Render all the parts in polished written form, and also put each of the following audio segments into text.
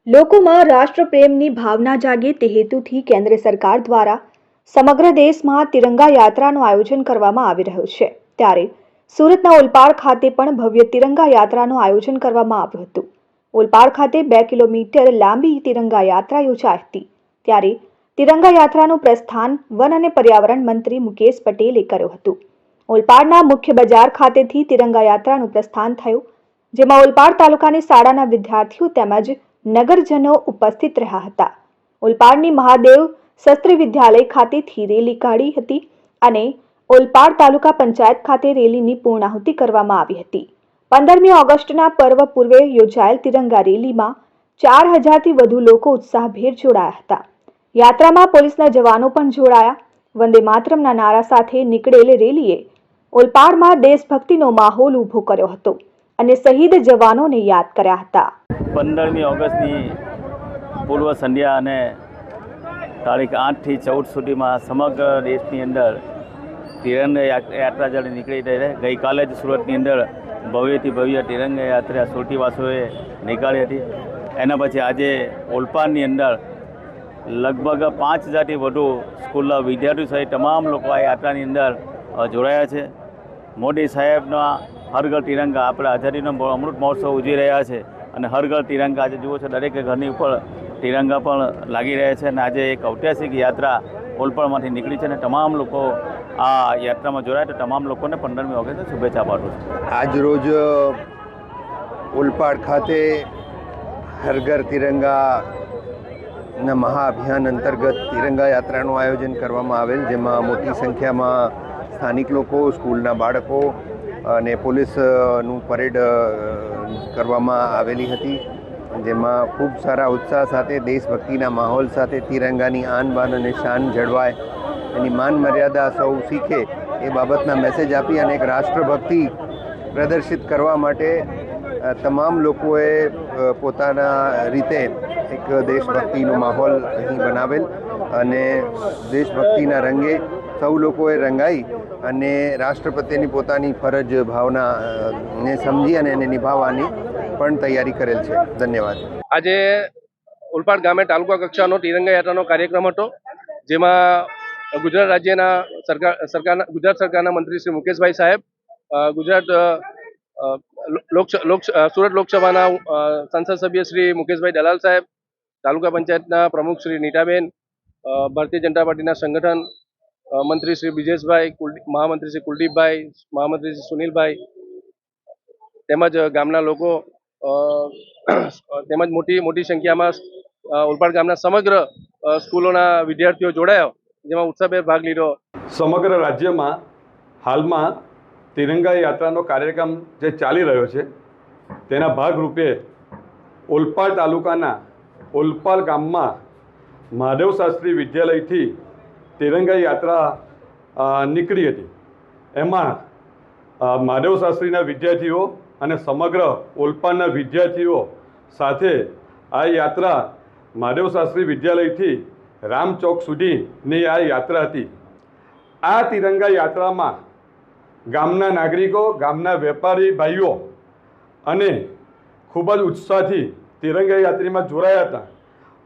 લોકોમાં રાષ્ટ્રપ્રેમની ભાવના જાગે તે હેતુથી કેન્દ્ર સરકાર દ્વારા સમગ્ર દેશમાં તિરંગા યાત્રાનું આયોજન કરવામાં આવી રહ્યું છે। ત્યારે સુરતના ઓલપાડ ખાતે પણ ભવ્ય તિરંગા યાત્રાનું આયોજન કરવામાં આવ્યું હતું। ઓલપાડ ખાતે 2 કિલોમીટર લાંબી તિરંગા યાત્રા યોજાઈ હતી। ત્યારે તિરંગા યાત્રાનું પ્રસ્થાન વન અને પર્યાવરણ મંત્રી મુકેશ પટેલે કર્યું હતું। ઓલપાડના મુખ્ય બજાર ખાતેથી તિરંગા યાત્રાનું પ્રસ્થાન થયું, જેમાં ઓલપાડ તાલુકાની શાળાના વિદ્યાર્થીઓ તેમજ નગરજનો ઉપસ્થિત રહ્યા હતા। ઓલપાડની મહાદેવ શસ્ત્રી વિદ્યાલય ખાતેથી રેલી કાઢી હતી અને ઓલપાડ તાલુકા પંચાયત ખાતે રેલીની પૂર્ણાહુતિ કરવામાં આવી હતી। 15મી ઓગસ્ટના પર્વ પૂર્વે યોજાયેલ તિરંગા રેલીમાં 4000થી વધુ લોકો ઉત્સાહભેર જોડાયા હતા। યાત્રામાં પોલીસના જવાનો પણ જોડાયા। વંદે માતરમના નારા સાથે નીકળેલ રેલીએ ઓલપાડમાં દેશભક્તિનો માહોલ ઊભો કર્યો હતો અને શહીદ જવાનોને યાદ કર્યા હતા। 15મી ઓગસ્ટની પૂર્વ સંધ્યા અને તારીખ 8 થી 14 સુધીમાં સમગ્ર દેશની અંદર તિરંગા યાત્રા જ્યારે નીકળી રહી છે। ગઈકાલે જ સુરતની અંદર ભવ્યથી ભવ્ય તિરંગા યાત્રા સુરતીવાસીઓએ નીકાળી હતી। એના પછી આજે ઓલપાડની અંદર લગભગ 5000થી વધુ સ્કૂલના વિદ્યાર્થીઓ સહિત તમામ લોકો આ યાત્રાની અંદર જોડાયા છે। મોદી સાહેબના હર ઘર તિરંગા આપણે આઝાદીનો અમૃત મહોત્સવ ઉજવી રહ્યા છે અને હર ઘર તિરંગા આજે જુઓ છો દરેક ઘરની ઉપર તિરંગા પણ લાગી રહ્યા છે અને આજે એક ઐતિહાસિક યાત્રા ઓલપાડમાંથી નીકળી છે અને તમામ લોકો આ યાત્રામાં જોડાયા તો તમામ લોકોને 15મી ઓગસ્ટે શુભેચ્છા પાઠવું છું। આજ રોજ ઓલપાડ ખાતે હર ઘર તિરંગાના મહાઅભિયાન અંતર્ગત તિરંગા યાત્રાનું આયોજન કરવામાં આવેલ, જેમાં મોટી સંખ્યામાં સ્થાનિક લોકો, સ્કૂલના બાળકો અને પોલીસનું પરેડ કરવામાં આવેલી હતી, જેમાં ખૂબ સારા ઉત્સાહ સાથે દેશભક્તિના માહોલ સાથે તિરંગાની આન બાન અને શાન જળવાય, એની માન મર્યાદા સૌ શીખે એ બાબતના મેસેજ આપી અને એક રાષ્ટ્રભક્તિ પ્રદર્શિત કરવા માટે તમામ લોકોએ પોતાના રીતે એક દેશભક્તિનો માહોલ અહીં બનાવેલ અને દેશભક્તિના રંગે સૌ લોકોએ રંગાઈ અને રાષ્ટ્ર પ્રત્યેની પોતાની ફરજ ભાવનાને સમજી અને એને નિભાવવાની પણ તૈયારી કરેલ છે। ધન્યવાદ। આજે ઓલપાડ ગામે તાલુકા કક્ષાનો તિરંગા યાત્રાનો કાર્યક્રમ હતો, જેમાં ગુજરાત રાજ્યના ગુજરાત સરકારના મંત્રી શ્રી મુકેશભાઈ સાહેબ, સુરત લોકસભાના સંસદ સભ્ય શ્રી મુકેશભાઈ દલાલ સાહેબ, તાલુકા પંચાયતના પ્રમુખ શ્રી નીતાબેન, ભારતીય જનતા પાર્ટીના સંગઠન મંત્રી શ્રી બ્રિજેશભાઈ, મહામંત્રી શ્રી કુલદીપભાઈ, મહામંત્રી શ્રી સુનિલભાઈ તેમજ ગામના લોકો તેમજ મોટી સંખ્યામાં ઓલપાડ ગામના સમગ્ર સ્કૂલોના વિદ્યાર્થીઓ જોડાયા, જેમાં ઉત્સાહભેર ભાગ લીધો। સમગ્ર રાજ્યમાં હાલમાં તિરંગા યાત્રાનો કાર્યક્રમ જે ચાલી રહ્યો છે, તેના ભાગરૂપે ઓલપાડ તાલુકાના ઓલપાડ ગામમાં મહાદેવ શાસ્ત્રી વિદ્યાલયથી તિરંગા યાત્રા નીકળી હતી। એમાં મહાદેવ શાસ્ત્રીના વિદ્યાર્થીઓ અને સમગ્ર ઓલપાડના વિદ્યાર્થીઓ સાથે આ યાત્રા મહાદેવ શાસ્ત્રી વિદ્યાલયથી રામ ચોક સુધીની આ યાત્રા હતી। આ તિરંગા યાત્રામાં ગામના નાગરિકો, ગામના વેપારી ભાઈઓ અને ખૂબ જ ઉત્સાહથી તિરંગા યાત્રામાં જોડાયા હતા।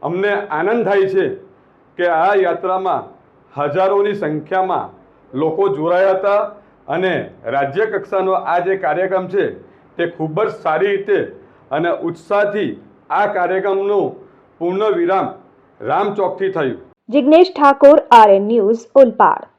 અમને આનંદ થાય છે કે આ યાત્રામાં હજારોની સંખ્યામાં લોકો જોડાયા હતા અને રાજ્ય કક્ષાનો આ જે કાર્યક્રમ છે તે ખૂબ જ સારી રીતે અને ઉત્સાહથી આ કાર્યક્રમનું પૂર્ણ વિરામ રામ ચોકથી થયું। Jignesh Thakor, RN news, Olpad.